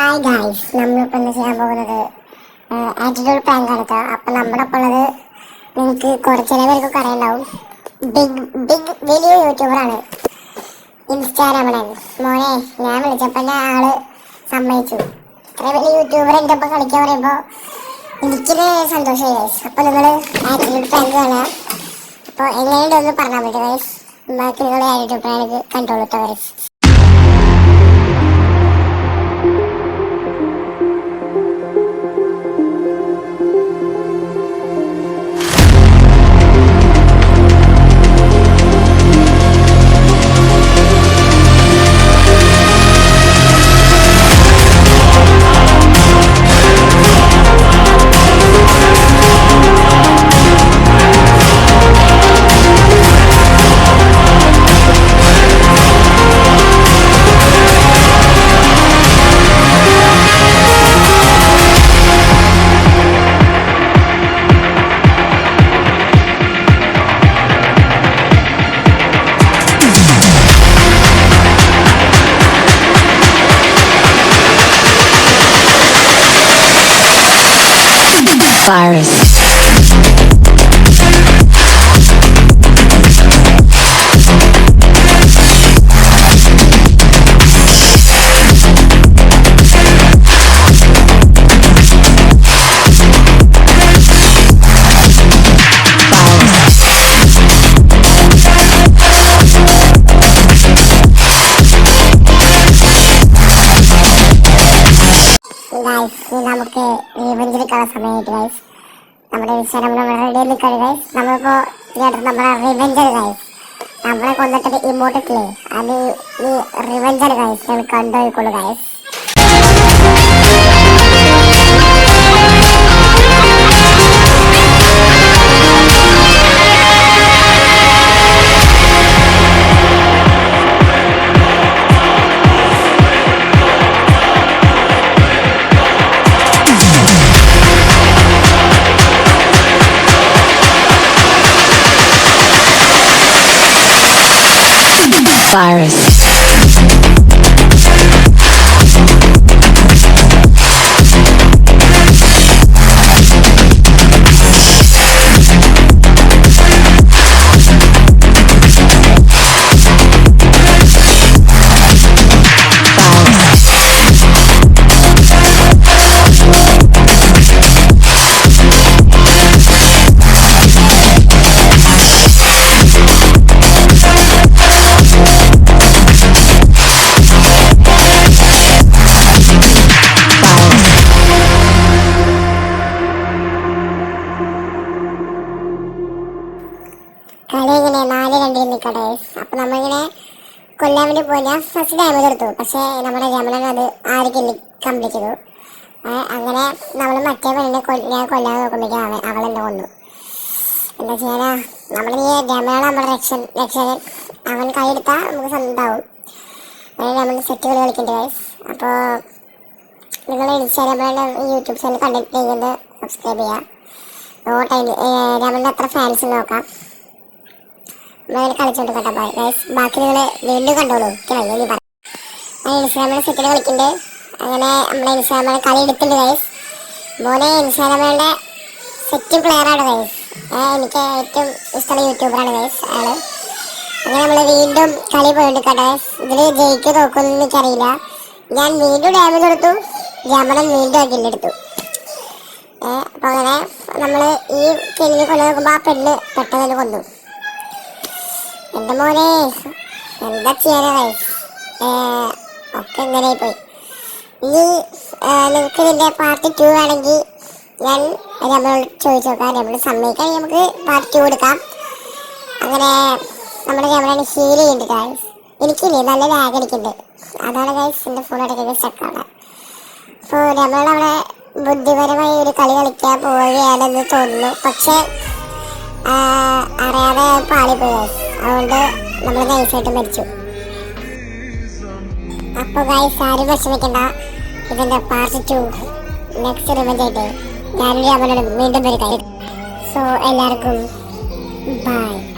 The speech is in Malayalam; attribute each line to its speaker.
Speaker 1: ഹായ് ഗായ്സ്, നമ്മളിപ്പോൾ എന്താ ചെയ്യാൻ പോകുന്നത് ആറ്റിറ്റ്യൂഡ് പ്രാങ്ക് ആണ് കേട്ടോ. അപ്പം നമ്മളപ്പോൾ ഉള്ളത് നിങ്ങൾക്ക് കുറച്ച് പേർക്കൊക്കെ അറിയുണ്ടാവും. വലിയ യൂട്യൂബറാണ്, ഇൻസ്റ്റാഗ്രാമിലാണ്. മോനെ ഞാൻ വിളിച്ചപ്പോൾ എൻ്റെ ആള് സമ്മതിച്ചു. ഇത്ര വലിയ യൂട്യൂബർ എൻ്റെ ഒപ്പം കളിക്കാൻ പറയുമ്പോൾ എനിക്കൊരു സന്തോഷമായി ഗൈസ്. അപ്പോൾ നിങ്ങൾ ആറ്റിറ്റ്യൂഡ് പ്രാങ്ക് കാണുക. അപ്പോൾ എങ്ങനെയുണ്ടെന്ന് പറഞ്ഞാൽ മതി ഗൈസ്. ബാക്കി നിങ്ങൾ ആറ്റിറ്റ്യൂഡ് പ്രാങ്ക് കണ്ടോളൂ കേട്ടോ ഗൈസ്.
Speaker 2: Virus.
Speaker 1: നമുക്ക് റിവെഞ്ചിലേക്കുള്ള സമയമായിട്ട് ഗൈസ്. നമ്മുടെ ഇൻസ്റ്റാഗ്രാമിൽ നമ്മൾ റെഡി നിൽക്കുകയാണ് ഗൈസ്. നമ്മളിപ്പോൾ നമ്മുടെ റിവെഞ്ചാണ് ഗൈസ്. നമ്മളെ കൊന്നിട്ടൊരു ഇമോട്ടില്ലേ, അത് ഈ റിവെഞ്ചാണ് ഗൈസ്. ഞങ്ങൾ കണ്ടുപോയിക്കോളൂ ഗൈസ്.
Speaker 2: Virus.
Speaker 1: കളി ഇങ്ങനെ 4-2 നിൽക്കട്ടെ. അപ്പൊ നമ്മളിങ്ങനെ കൊല്ലാൻ വേണ്ടി പോയി. ഞാൻ ഫസ്റ്റ് ഡാമേജ് എടുത്തു, പക്ഷെ നമ്മുടെ രമണൻ അത് 6 കില്ല് കംപ്ലീറ്റ് ചെയ്തു. അങ്ങനെ നമ്മൾ മറ്റേ പെണ്ണിനെ ഞാൻ കൊല്ലാൻ നോക്കുമ്പോഴേക്കും അവളെന്നെ കൊന്നു. എന്താ ചെയ്യാനാ, നമ്മൾ ഈ രമണ നമ്മുടെ രക്ഷകൻ. അവൻ കൈയെടുത്താൽ നമുക്ക് സ്വന്തമാവും. അങ്ങനെ നമ്മൾ സെറ്റ് കളി കളിക്കേണ്ട ഗൈസ്. അപ്പോൾ നിങ്ങൾ ഇൻസ്റ്റാഗ്രാമിലെ യൂട്യൂബ് ചാനൽ കണ്ടക്ട് ചെയ്യുന്നത് സബ്സ്ക്രൈബ് ചെയ്യുക. രമണിൻ്റെ അത്ര ഫാൻസ് നോക്കാം. കളിച്ചോണ്ട് കേട്ടോ ഗൈസ്. ബാക്കി നിങ്ങൾ വീണ്ടും കണ്ടോളൂ. ഇൻസ്റ്റാഗ്രാമിലെ സെറ്റിൽ കളിക്കുന്നുണ്ട്. അങ്ങനെ നമ്മുടെ ഇൻസ്റ്റാഗ്രാമിലെ കളി എടുത്തിട്ടുണ്ട് ഗൈസ്. മോനെ ഇൻസ്റ്റാഗ്രാമിലെ സെറ്റ് പ്ലെയറാണ് ഗൈസ്. എനിക്ക് ഏറ്റവും ഇഷ്ടമുള്ള യൂട്യൂബറാണ് ഗൈസ് ആള്. അങ്ങനെ നമ്മൾ വീണ്ടും കളി പോയിട്ട് കേട്ടോ ഗൈസ്. ഇതിൽ ജയിക്ക് നോക്കുമെന്ന് എനിക്കറിയില്ല. ഞാൻ വീണ്ടും ഡാമേജ് എടുത്തു, രമണൻ വീണ്ടും കില്ലെടുത്തു. അപ്പോൾ അങ്ങനെ നമ്മൾ ഈ കില്ലിൽ കൊല്ലം നോക്കുമ്പോൾ ആ പെണ്ണ് പെട്ടെന്ന് കൊന്നു. എൻ്റെ മോനെ എന്താ ചെയ്യാനാ ഗൈസ്, ഒക്കെ ഇങ്ങനെ പോയി. ഇനി നിങ്ങൾക്ക് ഇതിൻ്റെ പാർട്ട് 2 ആണെങ്കിൽ ഞാൻ നമ്മളോട് ചോദിച്ചു നോക്കാം. നമ്മൾ സമ്മതിക്കുകയാണെങ്കിൽ നമുക്ക് പാർട്ട് 2 എടുക്കാം. അങ്ങനെ നമ്മുടെ ക്യാമറ ഹീൽ ചെയ്യുന്നുണ്ട് ഗൈസ്. എനിക്കില്ലേ നല്ല ലാഗ് അടിക്കുന്നുണ്ട്, അതാണ് ഗൈസ് എൻ്റെ ഫോൺ ഇടയ്ക്കൊക്കെ സ്റ്റക്കാണ്. അപ്പോൾ നമ്മളവിടെ ബുദ്ധിപരമായി ഒരു കളി കളിക്കാൻ പോവുകയാണെന്ന് തോന്നുന്നു, പക്ഷേ അറിയാതെ പാളിപ്പോയി ഗൈസ്. അതുകൊണ്ട് നമ്മൾ നൈസായിട്ട് മരിച്ചു. അപ്പോൾ ഗൈസ് ആരും വിഷമിക്കണ്ട, ഇതിൻ്റെ പാർട്ട് 2 നെക്സ്റ്റ് റിവെഞ്ച് ആയിട്ട് ഞാനൊരു അവനോട് വീണ്ടും വരും. സോ എല്ലാവർക്കും ബൈ.